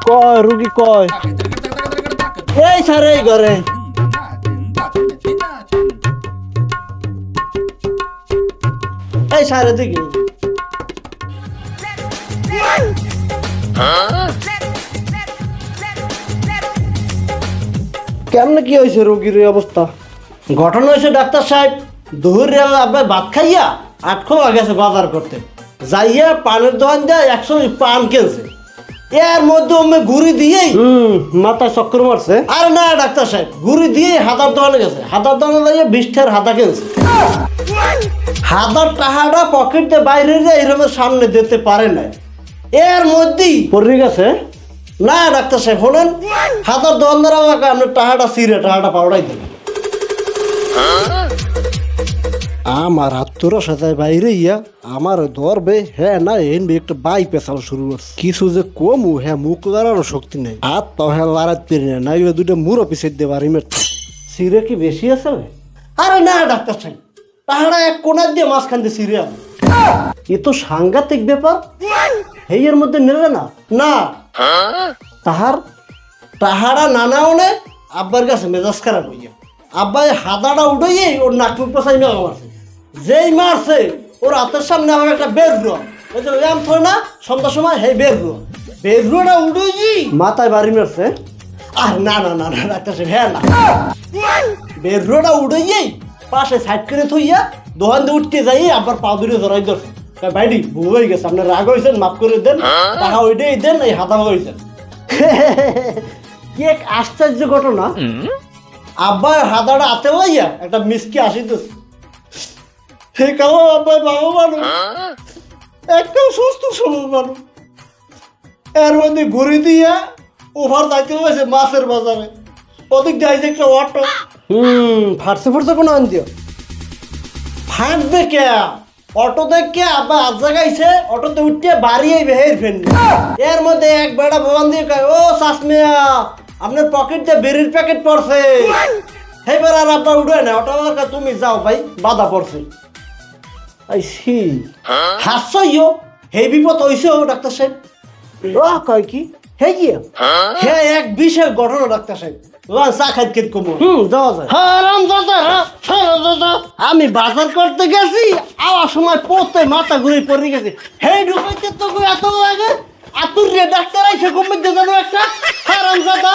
কয় রুগী কয় এই স্যার এই ঘরে এই স্যার এদিকে কেমনে কি হয়েছে রোগীর এই অবস্থা? ঘটনা হয়েছে ডাক্তার সাহেব, দুপুরে আপনার ভাত খাইয়া আটখো গেছে বাজার করতে যাইয়া পানের দোকান দেয় 100 পান কিনছে, এর মধ্যে আমি ঘুরি দিয়েই মাথায় চক্কর মারছে। আর না ডাক্তার সাহেব, ঘুরি দিয়েই হাতার দোকানে গেছে, হাতার দোকানে যাইয়া 20টার হাতা কিনছে। হাতার টাহাটা পকেট দিয়ে বাইরে যায় এরকম সামনে দিতে পারে না, এর মধ্যেই পড়ে গেছে। না ডাক্তার সাহেব হলেন হাতার দোকানদার আমাকে আপনার টাহাটা ছিঁড়ে টাহাটা পাউডাই দেবে। আমার হাতরা সাথে বাইরে ইয়া আমার ধরবে, হ্যাঁ না এনবে একটা বাই পেশাল শুরু করছে। কিছু যে কমু হ্যাঁ মুখ লাগানোর শক্তি নেই, হাত পাও হ্যাঁ লাড়াত পেরি না, নাইলে দুটো মুড়ো পিছিয়ে দিয়ে বাড়ি মেরতে। সিরে কি বেশি আছে? আরে না ডাক্তার সাহেব, তাহারা এক কোনার দিয়ে মাঝখান দিয়ে সিরে আমি, এ তো সাংঘাতিক ব্যাপার। এর মধ্যে নেবে না না তাহারা নানাও নে আব্বার কাছে মেজাজ খারাপ হইয়া আব্বাই হাদাটা উঠেই ওর নাক মুখ পচাই নেওয়া মারছে। যেই মারছে ওর হাতের সামনে আমার একটা বেরুয়া, ওই যে ল্যাম্প থয় না সন্ধ্যার সময়, হে বেরুয়াটা উঠেই মাথায় বাড়ি মারছে। আর না না না না ডাক্তার সাহেব, হ্যাঁ না বেরুয়াটা উঠেই পাশে সাইড করে থইয়া দোকান দিয়ে উঠতে যাই আবার পা দূরে জড়াই ধরছে। ভাইডি ভুল হয়ে গেছে, আপনার রাগ হয়েছেন মাফ করে দেন, টাকা ওইটাই দেন, এই হাতা হয়েছেন। কি এক আশ্চর্য ঘটনা, আব্বার হাতাটা হাতে লইয়া একটা মিসকি আসিতেছে। হে কালো আব্বাই বাবা মানুষ, একদম সুস্থ সবল মানুষ, এর মধ্যে ঘুরে দিয়া ওভার যাইতে হয়েছে মাছের বাজারে, ওদিক যাইছে একটা অটো। ফাটছে কোনো আনতিও ফাটবে কে? অটো দেখে আব্বা আজ জায়গাইছে, অটোতে উঠতে বাড়ি আইবে হের ফেন। এর মধ্যে এক বেড়া ভবান দিয়ে কয়, ও শাসমিয়া আপনার পকেট দিয়ে বেরির প্যাকেট পড়ছে। এইবার আর আব্বা উঠে না, অটো তুমি যাও ভাই বাধা পড়ছে। আইসি হাসছইও হে বিপদ হইছে ও ডাক্তার সাহেব। ও কয় কি হে গিয়া হে এক বিশেষ ঘটনা ডাক্তার সাহেব, চা খাইতে খেতে কমো যাওয়া যায়। আমি বাজার করতে গেছি, আওয়ার সময় পড়তে মাথা ঘুরে পড়ে গেছে, হে ঢুকাইতে তো এত লাগে আতুর রে ডাক্তার আইসে কমে জানো একটা হারাম দাদা।